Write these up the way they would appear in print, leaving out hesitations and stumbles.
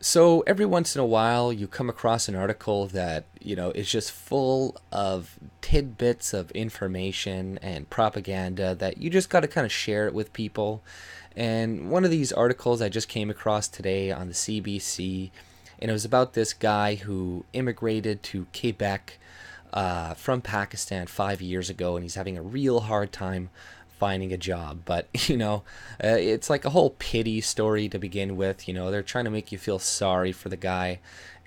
So every once in a while, you come across an article that, is just full of tidbits of information and propaganda that you just got to kind of share it with people. And one of these articles I just came across today on the CBC, and it was about this guy who immigrated to Quebec from Pakistan 5 years ago, and he's having a real hard time finding a job. But, it's like a whole pity story to begin with. They're trying to make you feel sorry for the guy.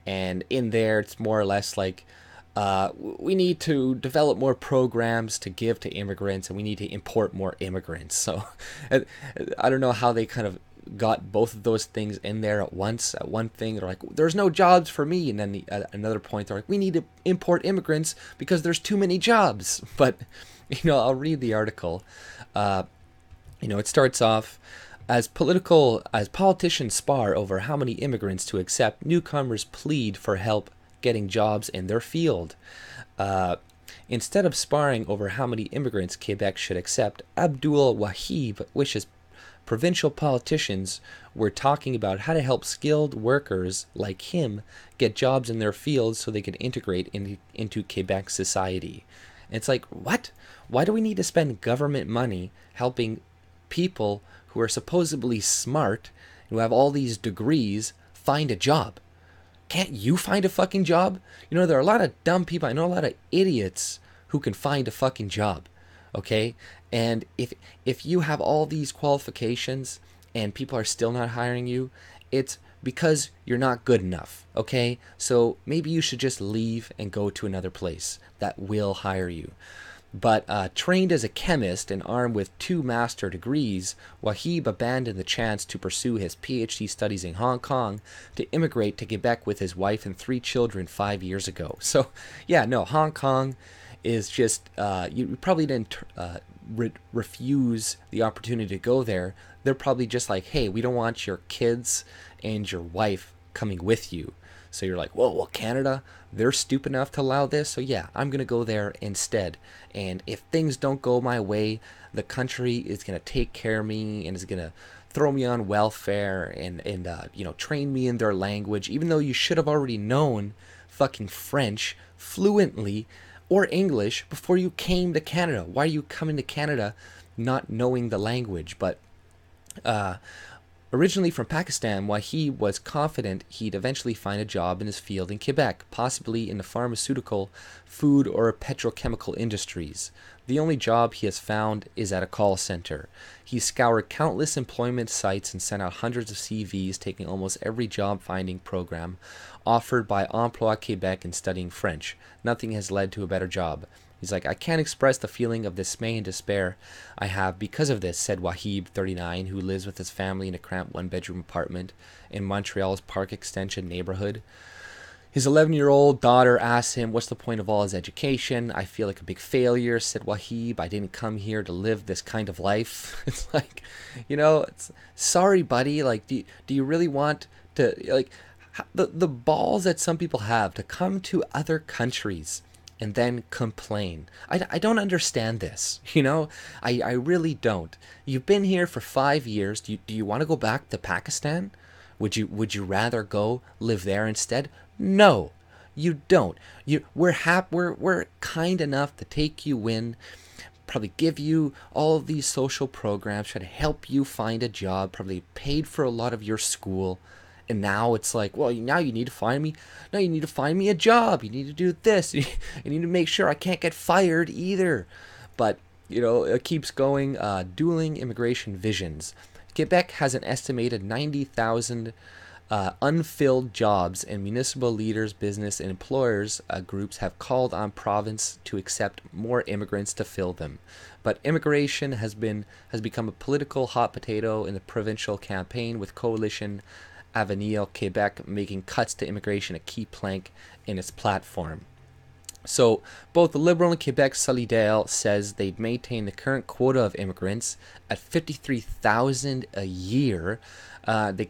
And in there, it's more or less like, we need to develop more programs to give to immigrants, and we need to import more immigrants. So I don't know how they kind of got both of those things in there at once. At one thing, they're like, "There's no jobs for me," and then at another point, they're like, "We need to import immigrants because there's too many jobs." But I'll read the article. Uh, it starts off as politicians spar over how many immigrants to accept. Newcomers plead for help getting jobs in their field. Uh, Instead of sparring over how many immigrants Quebec should accept, Abdul Wahib wishes provincial politicians were talking about how to help skilled workers like him get jobs in their fields so they can integrate into Quebec society. And it's like, what? Why do we need to spend government money helping people who are supposedly smart, who have all these degrees, find a job? Can't you find a fucking job? There are a lot of dumb people. I know a lot of idiots who can find a fucking job. Okay? And if you have all these qualifications and people are still not hiring you, it's because you're not good enough. Okay? So maybe you should just leave and go to another place that will hire you. But trained as a chemist and armed with two master degrees, Wahib abandoned the chance to pursue his PhD studies in Hong Kong to immigrate to Quebec with his wife and three children 5 years ago. So, yeah, no, Hong Kong is just, you probably didn't refuse the opportunity to go there. They're probably just like, hey, we don't want your kids and your wife coming with you. So you're like, whoa, well, Canada, they're stupid enough to allow this. So yeah, I'm going to go there instead. And if things don't go my way, the country is going to take care of me and is going to throw me on welfare and train me in their language, even though you should have already known fucking French fluently or English before you came to Canada. Why are you coming to Canada not knowing the language? But uh, originally from Pakistan, Wahid was confident he'd eventually find a job in his field in Quebec, possibly in the pharmaceutical, food, or petrochemical industries. The only job he has found is at a call center. He scoured countless employment sites and sent out hundreds of CVs, taking almost every job finding program offered by Emploi Quebec and studying French. Nothing has led to a better job. He's like, I can't express the feeling of dismay and despair I have because of this, said Wahib, 39, who lives with his family in a cramped one-bedroom apartment in Montreal's Park Extension neighborhood. His 11-year-old daughter asks him, what's the point of all his education? I feel like a big failure, said Wahib. I didn't come here to live this kind of life. It's like, sorry, buddy. Like, do you really want to, like, the balls that some people have to come to other countries and then complain. I don't understand this, I really don't. You've been here for 5 years. Do you want to go back to Pakistan? Would you rather go live there instead? No, you don't. We're kind enough to take you in, probably give you all of these social programs, try to help you find a job, probably paid for a lot of your school. And now it's like, well, now you need to find me. Now you need to find me a job. You need to do this. You need to make sure I can't get fired either. But it keeps going. Dueling immigration visions. Quebec has an estimated 90,000 unfilled jobs, and municipal leaders, business, and employers groups have called on province to accept more immigrants to fill them. But immigration has become a political hot potato in the provincial campaign, with coalition Avenir Quebec making cuts to immigration a key plank in its platform. So both the Liberal and Quebec Solidaire says they'd maintain the current quota of immigrants at 53,000 a year. The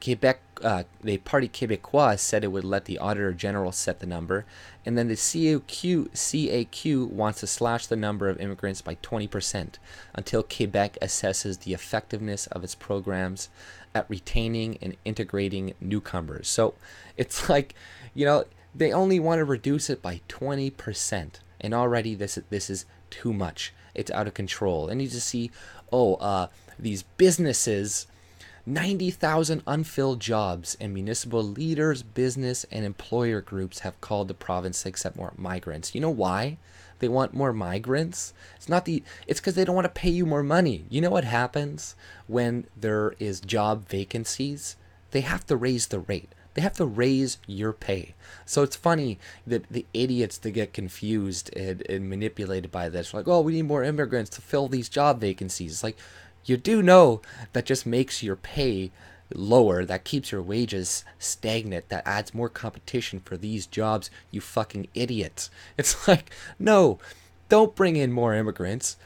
Parti Québécois said it would let the Auditor General set the number, and then the CAQ wants to slash the number of immigrants by 20% until Quebec assesses the effectiveness of its programs at retaining and integrating newcomers. So it's like, they only want to reduce it by 20%, and already this is too much. It's out of control. And you just see, these businesses, 90,000 unfilled jobs, and municipal leaders, business, and employer groups have called the province to accept more migrants. You know why they want more migrants? It's because they don't want to pay you more money. You know what happens when there is job vacancies? They have to raise the rate. They have to raise your pay. So it's funny that the idiots that get confused and manipulated by this, like, we need more immigrants to fill these job vacancies. It's like, you do know that just makes your pay lower, that keeps your wages stagnant, that adds more competition for these jobs, you fucking idiots. It's like, no, don't bring in more immigrants.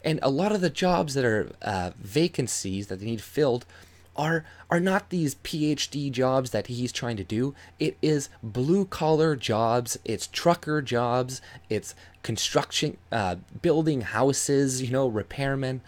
And a lot of the jobs that are vacancies that they need filled are not these PhD jobs that he's trying to do. It is blue collar jobs, it's trucker jobs, it's construction, building houses, repairmen.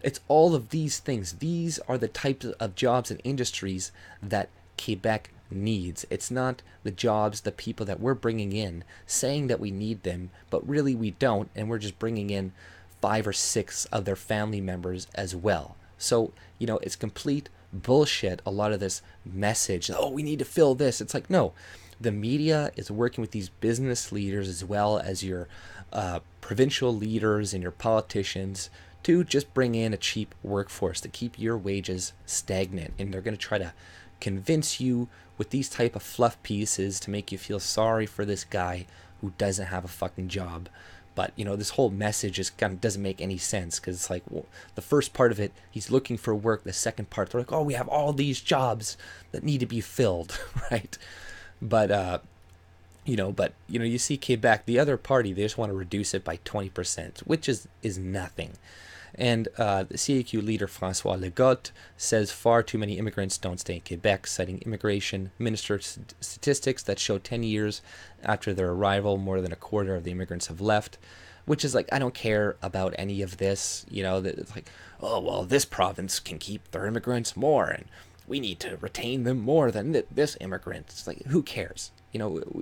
It's all of these things. These are the types of jobs and industries that Quebec needs. It's not the jobs, the people that we're bringing in, saying that we need them, but really we don't, and we're just bringing in 5 or 6 of their family members as well. So, it's complete bullshit, a lot of this message, we need to fill this. It's like, no, the media is working with these business leaders as well as your provincial leaders and your politicians to just bring in a cheap workforce to keep your wages stagnant, and they're going to try to convince you with these type of fluff pieces to make you feel sorry for this guy who doesn't have a fucking job. But, this whole message just kind of doesn't make any sense, because it's like, the first part of it, he's looking for work. The second part, they're like, we have all these jobs that need to be filled, right? But, you see Quebec, the other party, they just want to reduce it by 20%, which is nothing. And the CAQ leader, François Legault, says far too many immigrants don't stay in Quebec, citing immigration minister statistics that show 10 years after their arrival, more than a quarter of the immigrants have left, which is like, I don't care about any of this. It's like, this province can keep their immigrants more, and we need to retain them more than this immigrant. It's like, who cares?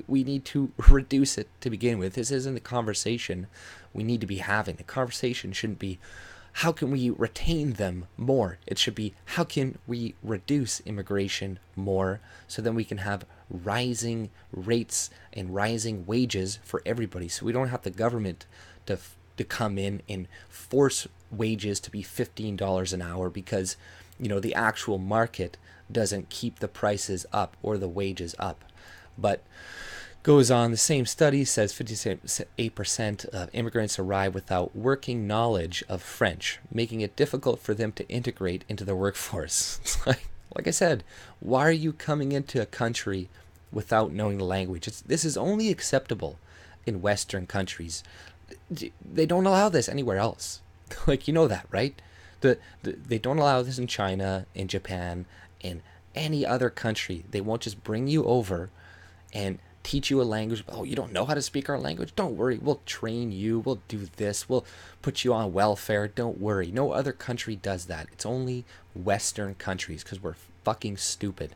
We need to reduce it to begin with. This isn't the conversation we need to be having. The conversation shouldn't be, how can we retain them more? It should be, how can we reduce immigration more so then we can have rising rates and rising wages for everybody, so we don't have the government to come in and force wages to be $15 an hour because, the actual market doesn't keep the prices up or the wages up. But goes on, the same study says 58% of immigrants arrive without working knowledge of French, making it difficult for them to integrate into the workforce. It's like I said, why are you coming into a country without knowing the language? This is only acceptable in Western countries. They don't allow this anywhere else. That, right? They don't allow this in China, in Japan, in any other country. They won't just bring you over and teach you a language. You don't know how to speak our language? Don't worry, we'll train you, we'll do this, we'll put you on welfare, don't worry. No other country does that. It's only Western countries, because we're fucking stupid.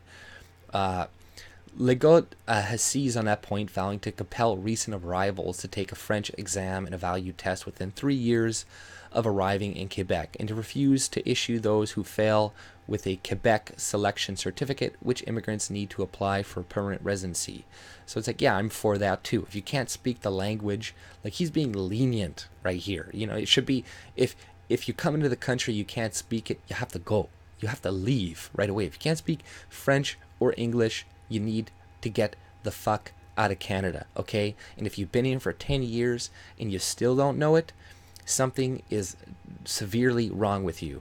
Legault has seized on that point, vowing to compel recent arrivals to take a French exam and a value test within 3 years of arriving in Quebec, and to refuse to issue those who fail with a Quebec selection certificate, which immigrants need to apply for permanent residency. So it's like, yeah, I'm for that too. If you can't speak the language, he's being lenient right here. It should be, if you come into the country, you can't speak it, you have to go. You have to leave right away. If you can't speak French or English, you need to get the fuck out of Canada, okay? And if you've been in for 10 years and you still don't know it, something is severely wrong with you.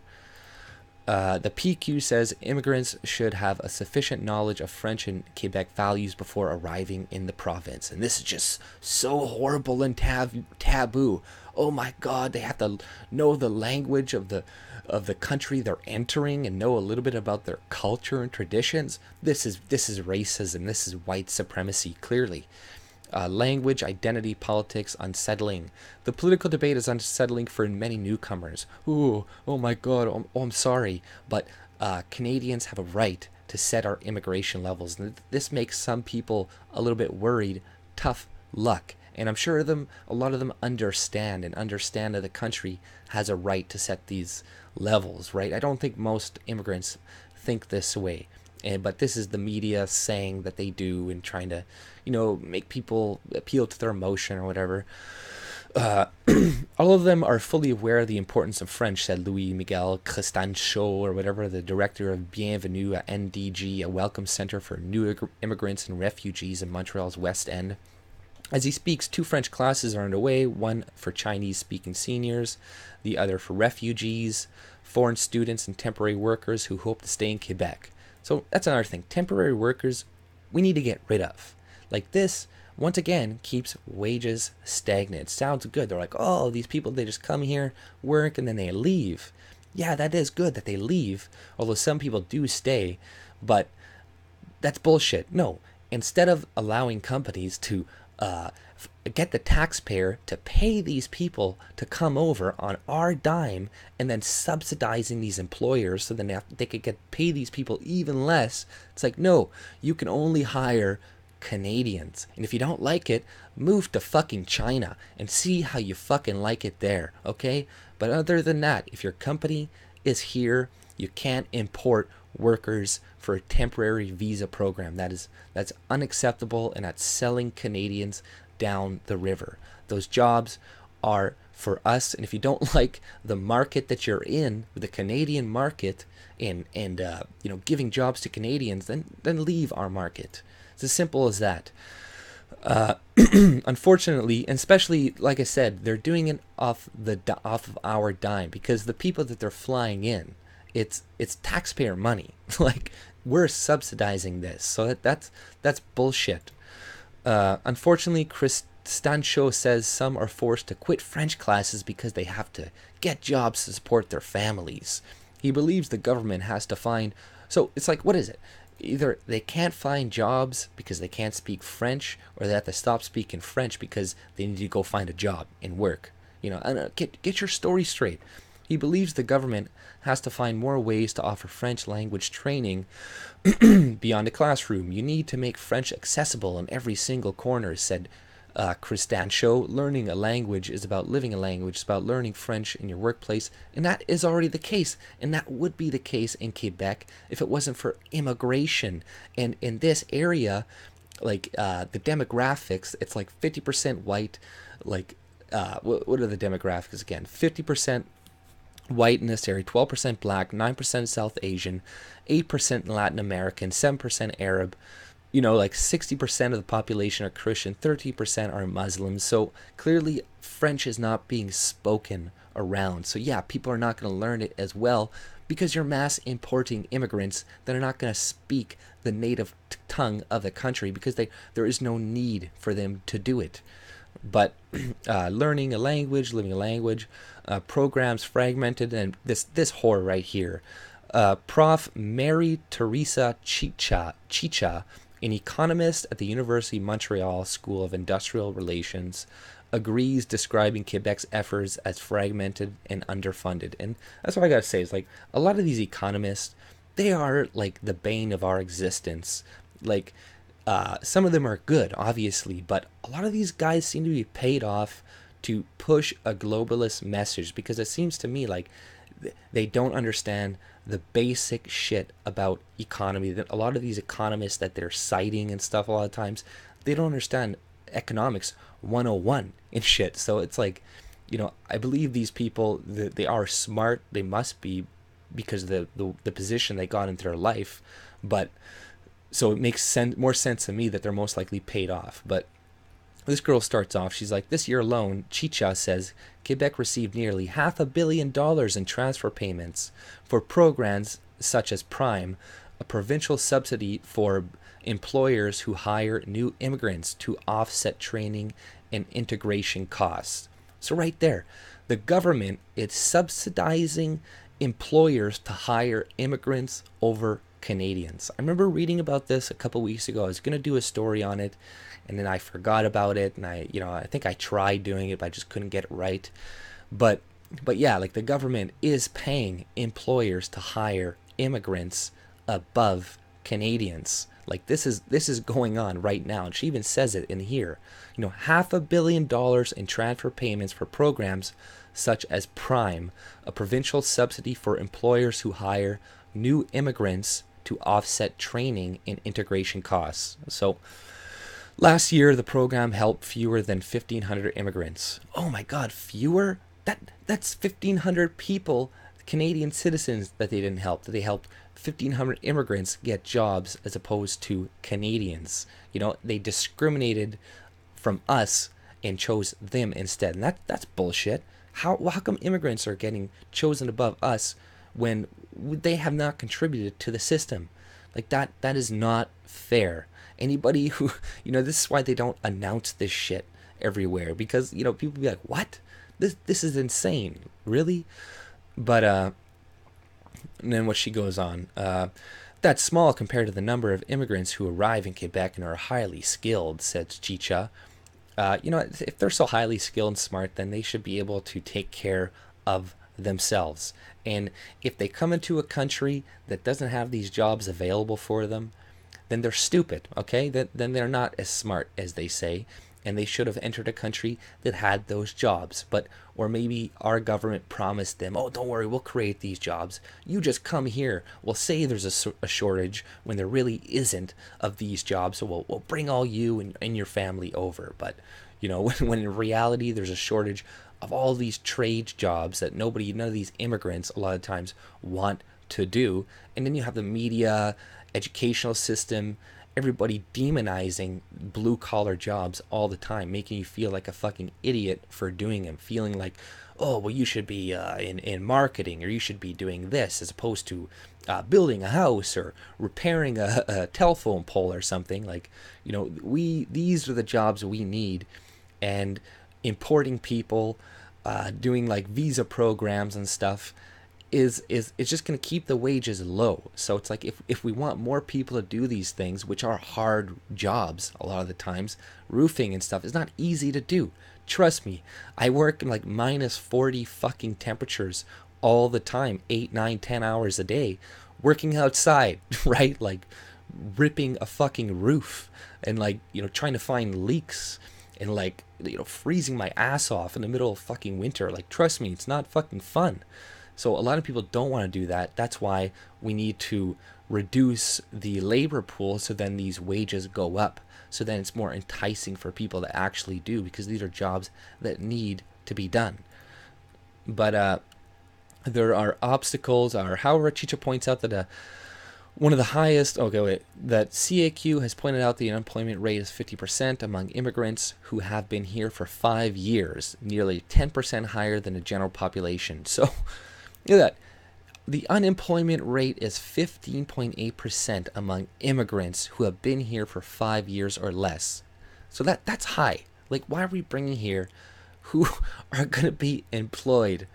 The PQ says immigrants should have a sufficient knowledge of French and Quebec values before arriving in the province. And this is just so horrible and taboo. Oh my God, they have to know the language of the country they're entering and know a little bit about their culture and traditions. This is racism. This is white supremacy, clearly. Language, identity, politics, unsettling. The political debate is unsettling for many newcomers. Ooh, oh my God, I'm sorry. But Canadians have a right to set our immigration levels. And this makes some people a little bit worried. Tough luck. And I'm sure a lot of them understand that the country has a right to set these levels, right? I don't think most immigrants think this way. But this is the media saying that they do and trying to, make people appeal to their emotion or whatever. All of them are fully aware of the importance of French, said Louis Miguel Cristancho or whatever, the director of Bienvenue at NDG, a welcome center for new immigrants and refugees in Montreal's West End. As he speaks, 2 French classes are underway, one for Chinese-speaking seniors, the other for refugees, foreign students, and temporary workers who hope to stay in Quebec. So that's another thing. Temporary workers, we need to get rid of. Like this, once again, keeps wages stagnant. Sounds good. They're like, oh, these people, they just come here, work, and then they leave. Yeah, that is good that they leave, although some people do stay, but that's bullshit. No, instead of allowing companies to get the taxpayer to pay these people to come over on our dime and then subsidizing these employers so then they could pay these people even less. It's like, no, you can only hire Canadians. And if you don't like it, move to fucking China and see how you fucking like it there, okay? But other than that, if your company is here, you can't import workers for a temporary visa program. That's unacceptable, and that's selling Canadians down the river. Those jobs are for us, and if you don't like the market that you're in, the Canadian market, and giving jobs to Canadians, then leave our market. It's as simple as that. Unfortunately, and especially like I said, they're doing it off of our dime, because the people that they're flying in, it's taxpayer money. Like, we're subsidizing this, so that's bullshit. Unfortunately, Cristancho says some are forced to quit French classes because they have to get jobs to support their families. He believes the government has to find. So it's like, what is it? Either they can't find jobs because they can't speak French, or they have to stop speaking French because they need to go find a job and work. Get your story straight. He believes the government has to find more ways to offer French language training beyond the classroom. You need to make French accessible in every single corner, said Cristancho. Learning a language is about living a language. It's about learning French in your workplace. And that is already the case. And that would be the case in Quebec if it wasn't for immigration. And in this area, like the demographics, it's like 50% white. Like, what are the demographics again? 50% white in this area, 12% black, 9% South Asian, 8% Latin American, 7% Arab. Like 60% of the population are Christian, 30% are Muslims. So clearly French is not being spoken around. So yeah, people are not going to learn it as well because you're mass importing immigrants that are not going to speak the native tongue of the country because there is no need for them to do it. But learning a language, living a language, programs fragmented, and this whore right here. Prof. Mary Teresa Chicha, an economist at the University of Montreal School of Industrial Relations, agrees, describing Quebec's efforts as fragmented and underfunded. And that's what I gotta say, is like, a lot of these economists, they are like the bane of our existence. Like, some of them are good, obviously, but a lot of these guys seem to be paid off to push a globalist message, because it seems to me like they don't understand the basic shit about economy. That a lot of these economists that they're citing and stuff, a lot of times, they don't understand economics 101 and shit. So it's like, I believe these people, they are smart. They must be, because of the position they got into their life. But so it makes more sense to me that they're most likely paid off. But This girl starts off, she's like, this year alone, Chicha says Quebec received nearly $500 million in transfer payments for programs such as Prime, a provincial subsidy for employers who hire new immigrants to offset training and integration costs. So right there, the government is subsidizing employers to hire immigrants over Canadians. I remember reading about this a couple weeks ago. I was going to do a story on it, and then I forgot about it, and I think I tried doing it, but I just couldn't get it right. But yeah, like the government is paying employers to hire immigrants above Canadians. Like this is going on right now, and she even says it in here. $500 million in transfer payments for programs such as Prime, a provincial subsidy for employers who hire new immigrants to offset training and integration costs. So last year, the program helped fewer than 1,500 immigrants. Oh my God, fewer? That's 1,500 people, Canadian citizens, that they didn't help. That they helped 1,500 immigrants get jobs as opposed to Canadians. They discriminated from us and chose them instead. And that's bullshit. How come immigrants are getting chosen above us when they have not contributed to the system? Like that is not fair. Anybody who, this is why they don't announce this shit everywhere, because, people be like, what? This is insane. Really? But, and then what she goes on, that's small compared to the number of immigrants who arrive in Quebec and are highly skilled, said Chicha. If they're so highly skilled and smart, then they should be able to take care of themselves. And if they come into a country that doesn't have these jobs available for them, then they're stupid, okay? Then they're not as smart as they say, and they should have entered a country that had those jobs. Or maybe our government promised them, oh, don't worry, we'll create these jobs. You just come here. We'll say there's a shortage when there really isn't of these jobs, so we'll bring all you and your family over. But, when in reality there's a shortage of all these trade jobs that none of these immigrants a lot of times want to do. And then you have the media, educational system, everybody demonizing blue collar jobs all the time, making you feel like a fucking idiot for doing them, feeling like, oh, well, you should be in marketing, or you should be doing this as opposed to building a house or repairing a telephone pole or something. Like, these are the jobs we need. And importing people, doing like visa programs and stuff is just going to keep the wages low. So it's like if we want more people to do these things, which are hard jobs a lot of the times, roofing and stuff is not easy to do. Trust me, I work in like minus 40 fucking temperatures all the time, 8, 9, 10 hours a day, working outside, right? Like ripping a fucking roof and like, trying to find leaks and like, freezing my ass off in the middle of fucking winter. Like, trust me, it's not fucking fun. So a lot of people don't want to do that. That's why we need to reduce the labor pool so then these wages go up. So then it's more enticing for people to actually do, because these are jobs that need to be done. But there are obstacles, or however, Chicha points out that one of the highest, that CAQ has pointed out the unemployment rate is 50% among immigrants who have been here for 5 years, nearly 10% higher than the general population. So, look at that. The unemployment rate is 15.8% among immigrants who have been here for 5 years or less. So that's high. Like, why are we bringing here who are going to be unemployed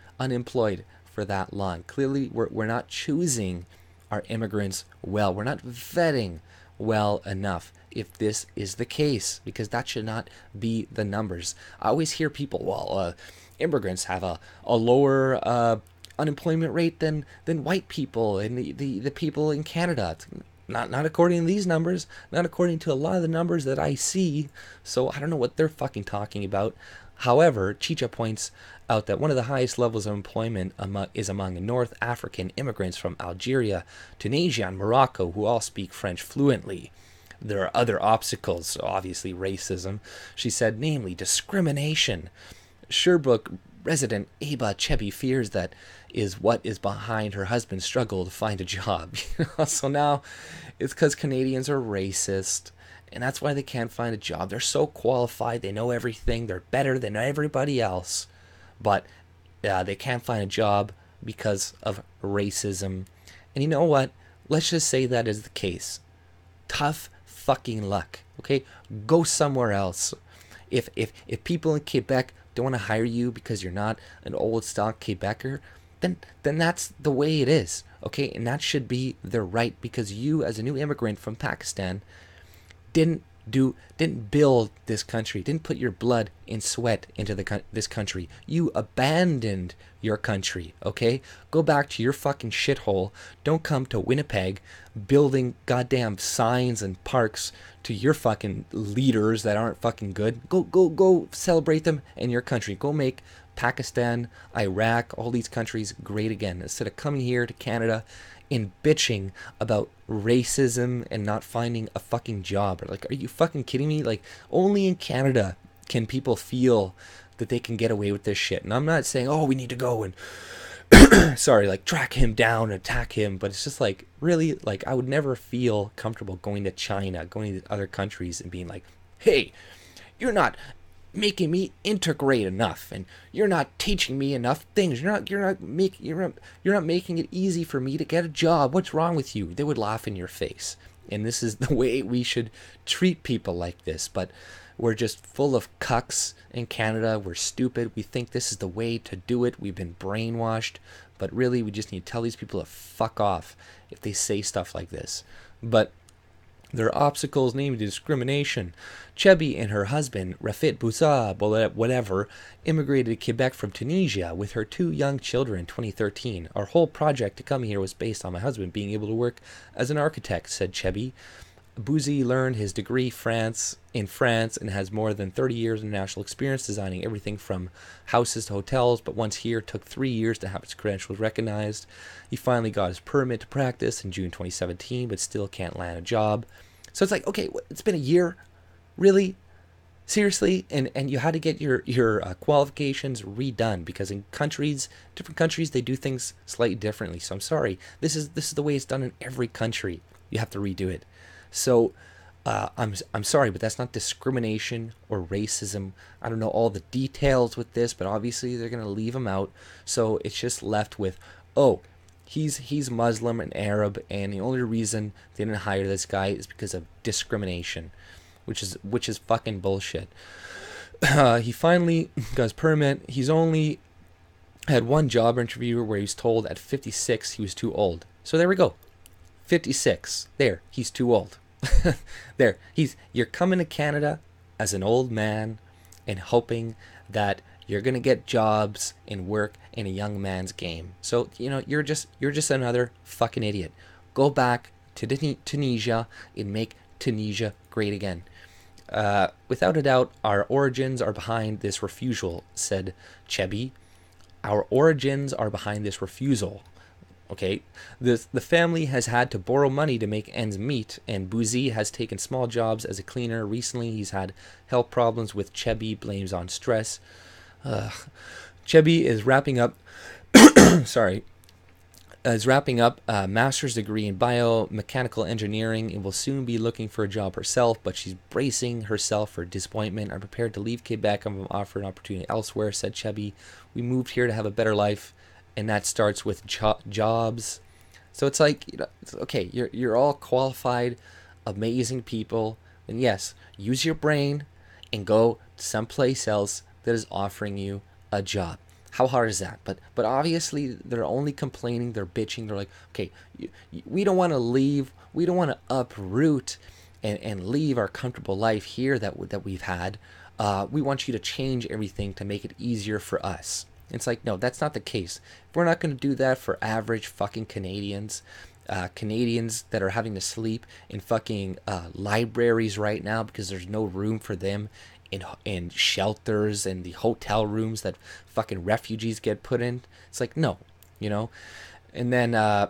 for that long? Clearly, we're not choosing our immigrants well. We're not vetting well enough if this is the case, because that should not be the numbers. I always hear people, immigrants have a lower unemployment rate than white people and the people in Canada. It's not according to these numbers, not according to a lot of the numbers that I see. So I don't know what they're fucking talking about. However, Chicha points out that one of the highest levels of employment is among North African immigrants from Algeria, Tunisia, and Morocco, who all speak French fluently. There are other obstacles, so obviously racism, she said, namely discrimination. Sherbrooke Resident Aba Chebi fears that is what is behind her husband's struggle to find a job. So now it's because Canadians are racist, and that's why they can't find a job. They're so qualified, they know everything, they're better than everybody else, but they can't find a job because of racism. And you know what? Let's just say that is the case. Tough fucking luck. Okay, go somewhere else. If people in Quebec don't want to hire you because you're not an old stock Quebecer, then that's the way it is. Okay, and that should be their right, because you, as a new immigrant from Pakistan, didn't build this country, didn't put your blood and sweat into this country. You abandoned your country, okay? Go back to your fucking shithole. Don't come to Winnipeg building goddamn signs and parks to your fucking leaders that aren't fucking good. Go celebrate them in your country. Go make Pakistan, Iraq, all these countries great again, instead of coming here to Canada and bitching about racism and not finding a fucking job. Like, are you fucking kidding me? Like, only in Canada can people feel that they can get away with this shit. And I'm not saying, oh, we need to go and like track him down, attack him, but it's just like, really, like, I would never feel comfortable going to China, going to other countries and being like, hey, you're not making me integrate enough, and you're not teaching me enough things. You're not making it easy for me to get a job. What's wrong with you? They would laugh in your face. And this is the way we should treat people like this. But we're just full of cucks in Canada. We're stupid. We think this is the way to do it. We've been brainwashed. But really, we just need to tell these people to fuck off if they say stuff like this. But there are obstacles, namely discrimination. Chebi and her husband, Rafit Boussa, whatever, immigrated to Quebec from Tunisia with her 2 young children in 2013. Our whole project to come here was based on my husband being able to work as an architect, said Chebi. Bouzy learned his degree in France and has more than 30 years of international experience designing everything from houses to hotels, but once here took 3 years to have his credentials recognized. He finally got his permit to practice in June 2017, but still can't land a job. So it's like, okay, it's been a year? Really? Seriously? And you had to get your qualifications redone, because in different countries, they do things slightly differently. So I'm sorry. This is the way it's done in every country. You have to redo it. So I'm sorry, but that's not discrimination or racism. I don't know all the details with this, but obviously they're going to leave him out. So it's just left with, oh, he's Muslim and Arab, and the only reason they didn't hire this guy is because of discrimination, which is fucking bullshit. He finally got his permit. He's only had one job interview where he was told at 56 he was too old. So there we go. 56. There, he's too old. There, you're coming to Canada as an old man and hoping that you're gonna get jobs and work in a young man's game. So you're just another fucking idiot. Go back to Tunisia and make Tunisia great again. Without a doubt, our origins are behind this refusal, said Chebi. Our origins are behind this refusal. Okay, the family has had to borrow money to make ends meet, and Bouzy has taken small jobs as a cleaner. Recently, he's had health problems, with Chebi blames on stress. Chebi is wrapping up a master's degree in biomechanical engineering and will soon be looking for a job herself, but she's bracing herself for disappointment. I'm prepared to leave Quebec and offer an opportunity elsewhere, said Chebi. We moved here to have a better life, and that starts with jobs. So it's like, it's okay, you're all qualified, amazing people, and yes, use your brain and go someplace else that is offering you a job. How hard is that? But obviously they're only complaining, they're bitching, they're like, okay, we don't want to leave, we don't want to uproot and leave our comfortable life here that we've had. We want you to change everything to make it easier for us. It's like, no, that's not the case. If we're not going to do that for average fucking Canadians that are having to sleep in fucking libraries right now because there's no room for them in shelters and the hotel rooms that fucking refugees get put in. It's like, no, And then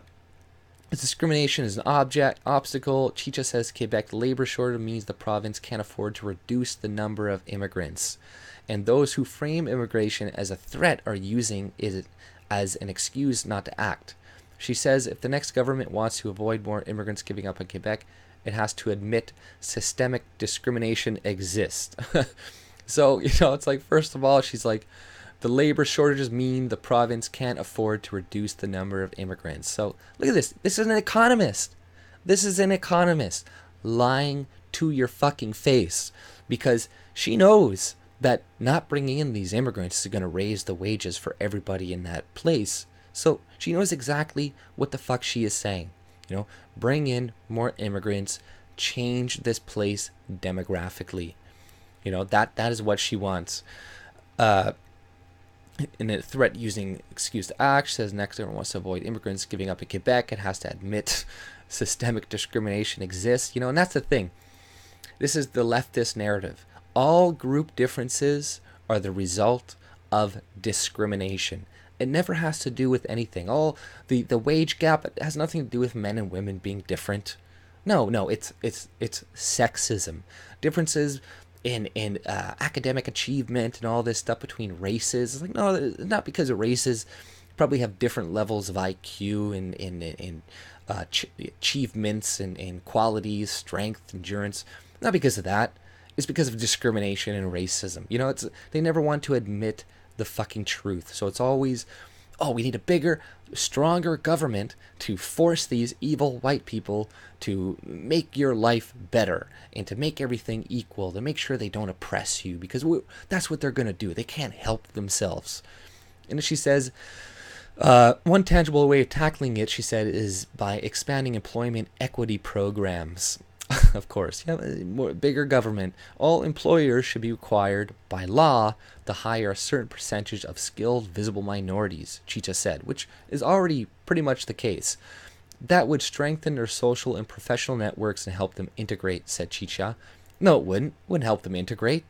Discrimination is an obstacle. Chicha says Quebec labor shortage means the province can't afford to reduce the number of immigrants. And those who frame immigration as a threat are using it as an excuse not to act. She says if the next government wants to avoid more immigrants giving up on Quebec, it has to admit systemic discrimination exists. So, it's like, first of all, she's like, the labor shortages mean the province can't afford to reduce the number of immigrants. So look at this. This is an economist. This is an economist lying to your fucking face, because she knows that not bringing in these immigrants is going to raise the wages for everybody in that place. So she knows exactly what the fuck she is saying. Bring in more immigrants, change this place demographically. That is what she wants. In a threat using excuse to act, says next government wants to avoid immigrants giving up in Quebec. It has to admit systemic discrimination exists. And that's the thing. This is the leftist narrative. All group differences are the result of discrimination. It never has to do with anything. All the wage gap, it has nothing to do with men and women being different. No, it's sexism. Differences in academic achievement and all this stuff between races. It's like, no, not because of races. Probably have different levels of IQ and achievements and qualities, strength, endurance. Not because of that. It's because of discrimination and racism. They never want to admit the fucking truth. So it's always, we need a bigger, stronger government to force these evil white people to make your life better and to make everything equal, to make sure they don't oppress you, because that's what they're going to do. They can't help themselves. And she says, one tangible way of tackling it, she said, is by expanding employment equity programs. Of course, bigger government. All employers should be required by law to hire a certain percentage of skilled, visible minorities, Chicha said, which is already pretty much the case. That would strengthen their social and professional networks and help them integrate, said Chicha. No, it wouldn't. It wouldn't help them integrate.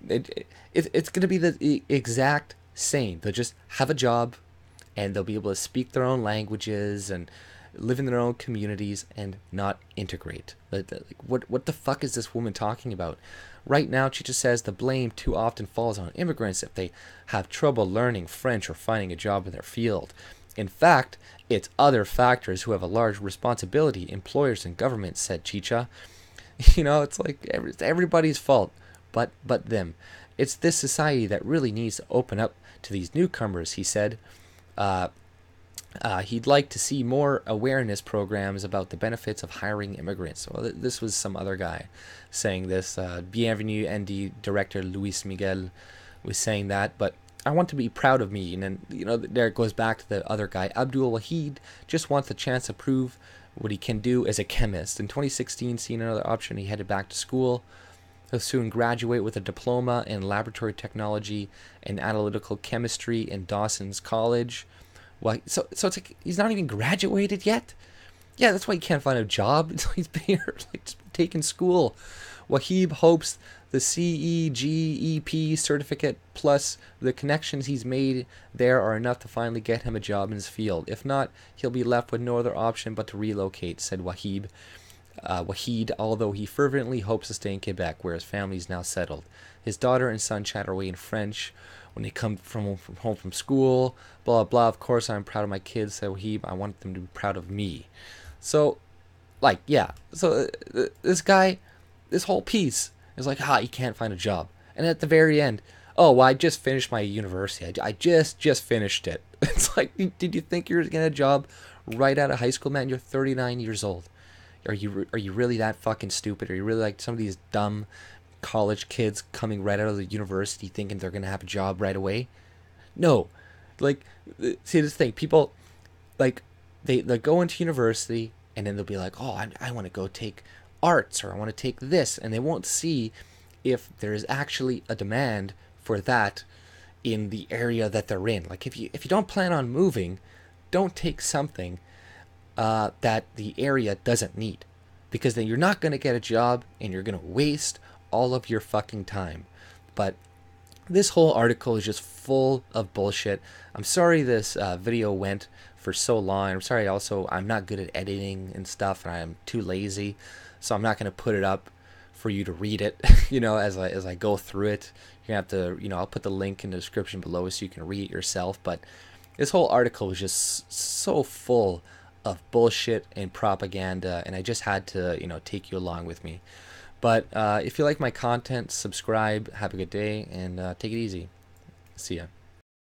It's going to be the exact same. They'll just have a job, and they'll be able to speak their own languages and live in their own communities and not integrate. What the fuck is this woman talking about? Right now, Chicha says the blame too often falls on immigrants if they have trouble learning French or finding a job in their field. In fact, it's other factors who have a large responsibility, employers and governments, said Chicha. It's like everybody's fault but them. It's this society that really needs to open up to these newcomers, he said. He'd like to see more awareness programs about the benefits of hiring immigrants. Well, this was some other guy saying this. Bienvenue ND director Luis Miguel was saying that. But I want to be proud of me. And then, there it goes back to the other guy. Abdul Wahid just wants the chance to prove what he can do as a chemist. In 2016, seeing another option, he headed back to school. He'll soon graduate with a diploma in laboratory technology and analytical chemistry in Dawson's College. Well, so it's like he's not even graduated yet. Yeah, that's why he can't find a job. He's been here, just taking school. Wahib hopes the CEGEP certificate plus the connections he's made there are enough to finally get him a job in his field. If not, he'll be left with no other option but to relocate, said Wahid, although he fervently hopes to stay in Quebec, where his family is now settled. His daughter and son chat away in French when they come home from school, blah, blah. Of course, I'm proud of my kids, said Wahib. I want them to be proud of me. So, So, this guy, this whole piece is like, he can't find a job. And at the very end, I just finished my university. I just finished it. It's like, did you think you were getting a job right out of high school, man? You're 39 years old. Are you really that fucking stupid? Are you really like some of these dumb college kids coming right out of the university thinking they're gonna have a job right away? No. See this thing, people they go into university and then they'll be like, I want to go take arts, or I want to take this, and they won't see if there is actually a demand for that in the area that they're in. Like if you don't plan on moving, don't take something that the area doesn't need, because then you're not going to get a job and you're going to waste all of your fucking time. But this whole article is just full of bullshit. I'm sorry this video went for so long. I'm sorry. Also, I'm not good at editing and stuff, and I'm too lazy, so I'm not gonna put it up for you to read it. As I go through it, you're gonna have to. I'll put the link in the description below so you can read it yourself. But this whole article was just so full of bullshit and propaganda, and I just had to, take you along with me. But if you like my content, subscribe. Have a good day, and take it easy. See ya.